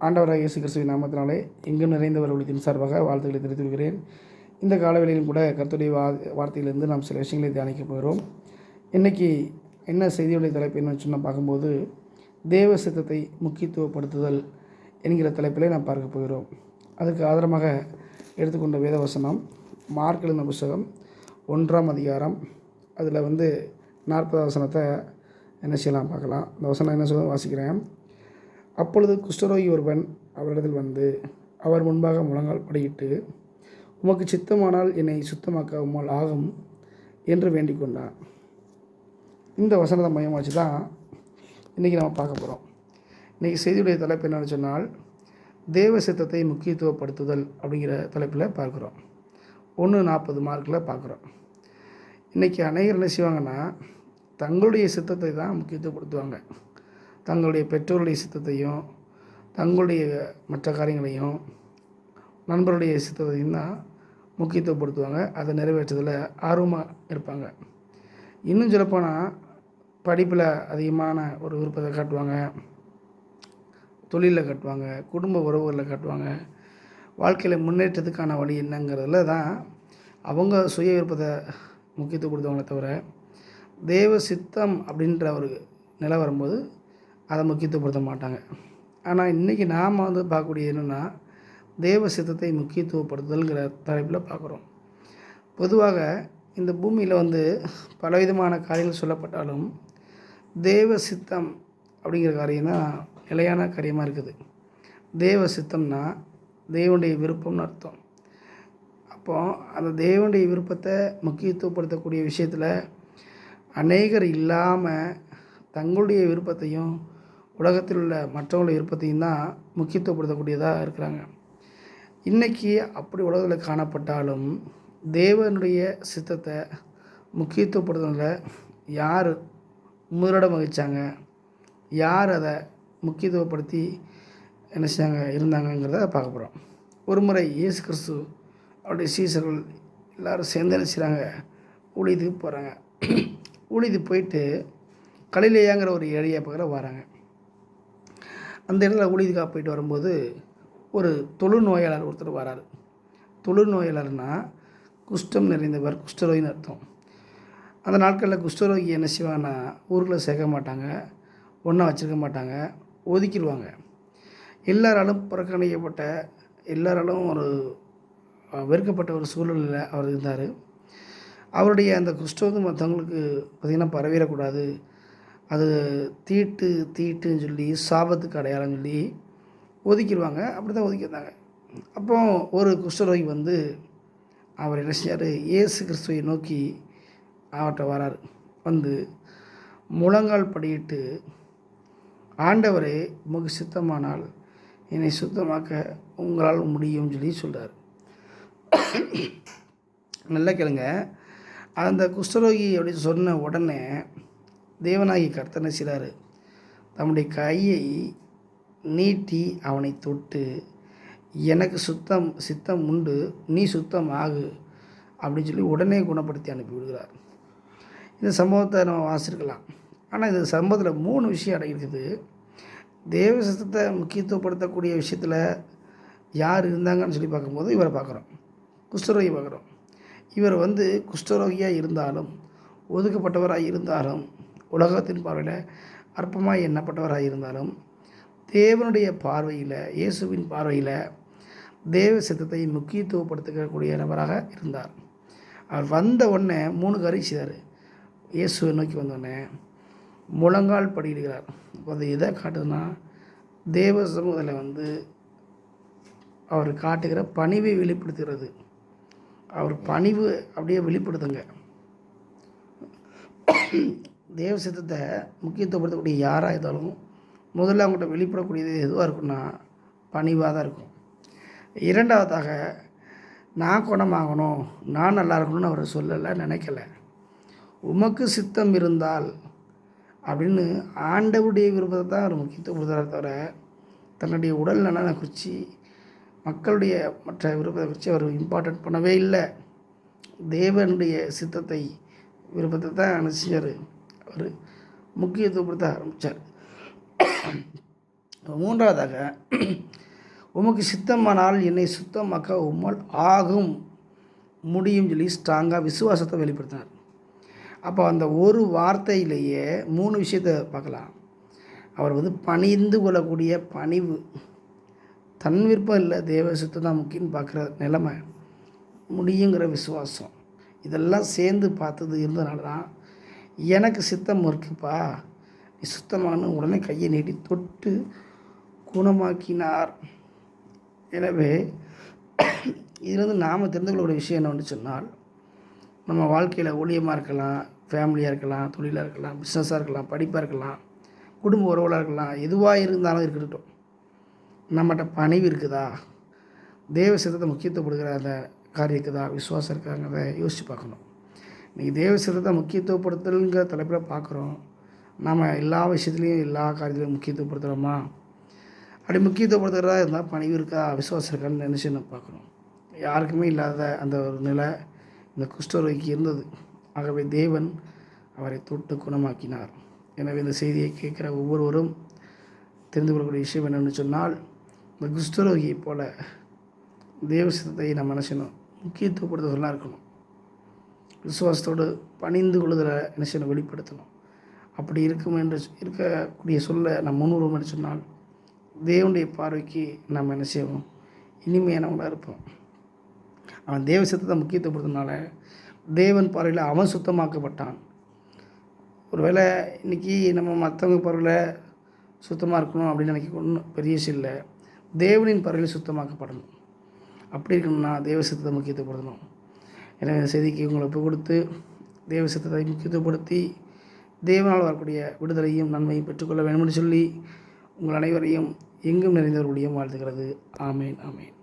ஆண்டவராக இயேசு கிறிஸ்துவின் நாமத்தினாலே எங்கும் நிறைந்தவர் ஒளித்தின் சார்பாக வாழ்த்துக்களை தெரிவித்து வருகிறேன். இந்த காலவேளையிலும் கூட கர்த்தருடைய வார்த்தையிலிருந்து நாம் சில விஷயங்களை தியானிக்க போகிறோம். இன்றைக்கி என்ன செய்தியுடைய தலைப்பு என்ன சொன்னால் பார்க்கும்போது தேவ சித்தத்தை முக்கியத்துவப்படுத்துதல் என்கிற தலைப்பிலே நாம் பார்க்க போகிறோம். அதுக்கு ஆதாரமாக எடுத்துக்கொண்ட வேதவசனம் மார்க் எழுதின புத்தகம் 1ஆம் அதிகாரம். அதில் 40 வசனத்தை என்ன செய்யலாம் பார்க்கலாம். அந்த வசனம் என்ன சொல்ல வாசிக்கிறேன். அப்பொழுது குஷ்டரோகி ஒருவன் அவரிடத்தில் வந்து அவர் முன்பாக முழங்கால் படியிட்டு, உமக்கு சித்தமானால் என்னை சுத்தமாக்க உம்மால் ஆகும் என்று வேண்டிக் கொண்டான். இந்த வசனத்தை மையமாக வச்சு தான் இன்றைக்கி நம்ம பார்க்க போகிறோம். இன்றைக்கி செய்தியுடைய தலைப்பு என்னென்னு சொன்னால் தேவ சித்தத்தை முக்கியத்துவப்படுத்துதல் அப்படிங்கிற தலைப்பில் பார்க்குறோம். 1:40 மார்க்கில் பார்க்குறோம். இன்றைக்கி அநேகர் என்ன செய்வாங்கன்னா தங்களுடைய சித்தத்தை தான் முக்கியத்துவப்படுத்துவாங்க. தங்களுடைய பெற்றோருடைய சித்தத்தையும் தங்களுடைய மற்ற காரியங்களையும் நண்பருடைய சித்தத்தையும் தான் முக்கியத்துவப்படுத்துவாங்க. அதை நிறைவேற்றுறதில் ஆர்வமாக இருப்பாங்க. இன்னும் சொல்லப்போனால் படிப்பில் அதிகமான ஒரு விருப்பத்தை காட்டுவாங்க, தொழிலில் காட்டுவாங்க, குடும்ப உறவுகளில் காட்டுவாங்க. வாழ்க்கையில் முன்னேற்றத்துக்கான வழி என்னங்கிறதுல தான் அவங்க சுய விருப்பத்தை முக்கியத்துவப்படுத்துவாங்களே தவிர தேவ சித்தம் அப்படின்ற ஒரு நிலை வரும்போது அதை முக்கியத்துவப்படுத்த மாட்டாங்க. ஆனால் இன்றைக்கி நாம் பார்க்கக்கூடியது என்னென்னா தேவ சித்தத்தை முக்கியத்துவப்படுத்துதல்ங்கிற தலைப்பில் பார்க்குறோம். பொதுவாக இந்த பூமியில் பலவிதமான காரியங்கள் சொல்லப்பட்டாலும் தேவ சித்தம் அப்படிங்கிற காரியம் தான் நிலையான காரியமாக இருக்குது. தேவ சித்தம்னா தேவனுடைய விருப்பம்னு அர்த்தம். அப்போது அந்த தேவனுடைய விருப்பத்தை முக்கியத்துவப்படுத்தக்கூடிய விஷயத்தில் அநேகர் இல்லாமல் தங்களுடைய விருப்பத்தையும் உலகத்தில் உள்ள மற்றவங்களுடைய விருப்பத்தையும் தான் முக்கியத்துவப்படுத்தக்கூடியதாக இருக்கிறாங்க. இன்றைக்கி அப்படி உலகத்தில் காணப்பட்டாலும் தேவனுடைய சித்தத்தை முக்கியத்துவப்படுத்துறதில் யார் முதலிடம் வகித்தாங்க, யார் அதை முக்கியத்துவப்படுத்தி என்ன செய்யாங்க இருந்தாங்கங்கிறத பார்க்க போகிறோம். ஒரு முறை இயேசு கிறிஸ்து அவருடைய சீசர்கள் எல்லோரும் சேர்ந்து என்ன செய்கிறாங்க, ஊழியத்துக்கு போகிறாங்க. ஊழியத்துக்கு போயிட்டு கலிலேயாங்கிற ஒரு ஏரியா பக்கம் வராங்க. அந்த இடத்துல ஊழியத்துக்காக போயிட்டு வரும்போது ஒரு தொழுநோயாளர் ஒருத்தர் வராரு. தொழுநோயாளர்னால் குஷ்டம் நிறைந்தவர், குஷ்டரோகின்னு அர்த்தம். அந்த நாட்களில் குஷ்டரோகி என்ன செய்வாங்கன்னா ஊருக்குள்ளே சேர்க்க மாட்டாங்க, ஒன்றா வச்சுருக்க மாட்டாங்க, ஒதுக்கிடுவாங்க. எல்லாராலும் புறக்கணிக்கப்பட்ட, எல்லாராலும் ஒரு வெறுக்கப்பட்ட ஒரு சூழலில் அவர் இருந்தார். அவருடைய அந்த குஷ்டம் மற்றவங்களுக்கு பார்த்திங்கன்னா பரவிடக்கூடாது, அது தீட்டுன்னு சொல்லி சாபத்துக்கு அடையாளம் சொல்லி ஒதுக்கிடுவாங்க. அப்படி தான் ஒதுக்கியிருந்தாங்க. அப்போ ஒரு குஷ்டரோகி அவர் என்ன செஞ்சார், இயேசு கிறிஸ்துவை நோக்கி அவர்கிட்ட வரார். முழங்கால் படியிட்டு, ஆண்டவரே உமக்கு சித்தமானால் என்னை சுத்தமாக்க உங்களால் முடியும்னு சொல்லி சொல்கிறார். நல்லா கேளுங்க. அந்த குஷ்டரோகி அப்படின்னு சொன்ன உடனே தேவனாகி கர்த்தர் என்ன செய்கிறாரு, தம்முடைய கையை நீட்டி அவனை தொட்டு, எனக்கு சித்தம் உண்டு, நீ சுத்தம் ஆகு அப்படின்னு சொல்லி உடனே குணப்படுத்தி அனுப்பி விடுகிறார். இந்த சம்பவத்தை நம்ம வாசிக்கலாம். ஆனால் இந்த சம்பவத்தில் 3 விஷயம் அடங்கியிருக்குது. தேவ சித்தத்தை முக்கியத்துவப்படுத்தக்கூடிய விஷயத்தில் யார் இருந்தாங்கன்னு சொல்லி பார்க்கும்போது இவரை பார்க்குறோம், குஷ்டரோகி பார்க்குறோம். இவர் குஷ்டரோகியாக இருந்தாலும், ஒதுக்கப்பட்டவராக இருந்தாலும், உலகத்தின் பார்வையில் அற்பமாக எண்ணப்பட்டவராக இருந்தாலும், தேவனுடைய பார்வையில், இயேசுவின் பார்வையில் தேவ சித்தத்தை முக்கியத்துவப்படுத்தக்கூடிய நபராக இருந்தார். அவர் வந்த உடனே 3 காரியம் செய்தார். இயேசுவை நோக்கி வந்தோடனே முழங்கால் படியிடுகிறார். அது எதை காட்டுதுன்னா தேவ சமூகத்தில் அவர் காட்டுகிற பணிவை வெளிப்படுத்துகிறது. அவர் பணிவு அப்படியே வெளிப்படுத்துங்க. தேவ சித்தத்தை முக்கியத்துவப்படுத்தக்கூடிய யாராக இருந்தாலும் முதல்ல அவங்கள்ட்ட வெளிப்படக்கூடியது எதுவாக இருக்குன்னா பணிவாக தான் இருக்கும். 2வதாக நான் குணமாகணும், நான் நல்லா இருக்கணும்னு அவர் சொல்லலை, நினைக்கலை. உமக்கு சித்தம் இருந்தால் அப்படின்னு ஆண்டவருடைய விருப்பத்தை தான் அவர் முக்கியத்துவப்படுத்துகிறார் தவிர தன்னுடைய உடல் நலனை குறித்து, மக்களுடைய மற்ற விருப்பத்தை குறித்து அவர் இம்பார்ட்டன்ட் பண்ணவே இல்லை. தேவனுடைய சித்தத்தை விருப்பத்தை தான் என்ன செஞ்சார், அவர் முக்கியத்துவப்படுத்த ஆரம்பித்தார். மூன்றாவதாக, உமக்கு சித்தமானால் என்னை சுத்தமாக்க உம்மால் ஆகும் முடியும் சொல்லி ஸ்ட்ராங்காக விசுவாசத்தை வெளிப்படுத்தினார். அப்போ அந்த ஒரு வார்த்தையிலேயே 3 விஷயத்தை பார்க்கலாம். அவர் பணிந்து கொள்ளக்கூடிய பணிவு, தன் விருப்பம் இல்லை, தேவ சித்தம் தான் முக்கியம்னு பார்க்குற நிலைமை, முடியுங்கிற விசுவாசம், இதெல்லாம் சேர்ந்து பார்த்தது இருந்ததுனால தான் எனக்கு சித்தம் இருக்குப்பா, நீ சுத்தமான உடனே கையை நீட்டி தொட்டு குணமாக்கினார். எனவே இதிலிருந்து நாம் தெரிந்து கொள்ளக்கூடிய விஷயம் என்னவென்று சொன்னால், நம்ம வாழ்க்கையில் ஊழியமாக இருக்கலாம், ஃபேமிலியாக இருக்கலாம், தொழிலாக இருக்கலாம், பிஸ்னஸாக இருக்கலாம், படிப்பாக இருக்கலாம், குடும்ப உறவுகளாக இருக்கலாம், எதுவாக இருந்தாலும் இருக்கட்டும், நம்மகிட்ட பணிவு இருக்குதா, தேவ சித்தத்தை முக்கியத்துவப்படுகிற அந்த காரியம் இருக்குதா, விசுவாசம் இருக்காங்கிறத யோசித்து பார்க்கணும். இன்றைக்கி தேவ சித்தத்தை முக்கியத்துவப்படுத்தலுங்கிற தலைப்பில் பார்க்குறோம். நாம் எல்லா விஷயத்துலேயும் எல்லா காரியத்துலையும் முக்கியத்துவப்படுத்துகிறோமா? அப்படி முக்கியத்துவப்படுத்துகிறதா இருந்தால் பணிவு இருக்கா, விசுவாசம் இருக்கான்னு நினச்சி நம்ம பார்க்கணும். யாருக்குமே இல்லாத அந்த ஒரு நிலை இந்த குஷ்டரோகிக்கு இருந்தது. ஆகவே தேவன் அவரை தொட்டு குணமாக்கினார். எனவே இந்த செய்தியை கேட்குற ஒவ்வொருவரும் தெரிந்து கொள்ளக்கூடிய விஷயம் என்னென்னு சொன்னால், இந்த குஷ்டரோகியை போல் தேவ சித்தத்தை நம்ம நினைச்சணும், முக்கியத்துவப்படுத்துதலாக இருக்கணும். விசுவாசத்தோடு பணிந்து கொள்ளுதலை நினைச்சணும், வெளிப்படுத்தணும். அப்படி இருக்கும் என்று இருக்கக்கூடிய சொல்ல நம்ம முன்னுரிமை என்று சொன்னால், தேவனுடைய பார்வைக்கு நம்ம என்ன செய்வோம், இனிமையானவங்களாக இருப்போம். அவன் தேவ சித்தத்தை முக்கியத்துவப்படுத்தினால தேவன் பார்வையில் அவன் சுத்தமாக்கப்பட்டான். ஒருவேளை இன்றைக்கி நம்ம மற்றவங்க பார்வையில் சுத்தமாக இருக்கணும் அப்படின்னு நினைக்க ஒன்றும் பெரிய விஷயம் இல்லை. தேவனின் பார்வையில் சுத்தமாக்கப்படணும். அப்படி இருக்கணும்னா தேவ சித்தத்தை முக்கியத்துவப்படுத்தணும். எனவே இந்த செய்திக்கு உங்களை ஒப்பு கொடுத்து தேவ சித்தத்தை முக்கியத்துவப்படுத்தி தேவனால் வரக்கூடிய விடுதலையும் நன்மையும் பெற்றுக்கொள்ள வேண்டும் என்று சொல்லி உங்கள் அனைவரையும் எங்கும் நிறைந்தவர்களுடைய வாழ்த்துகிறது. ஆமேன், ஆமேன்.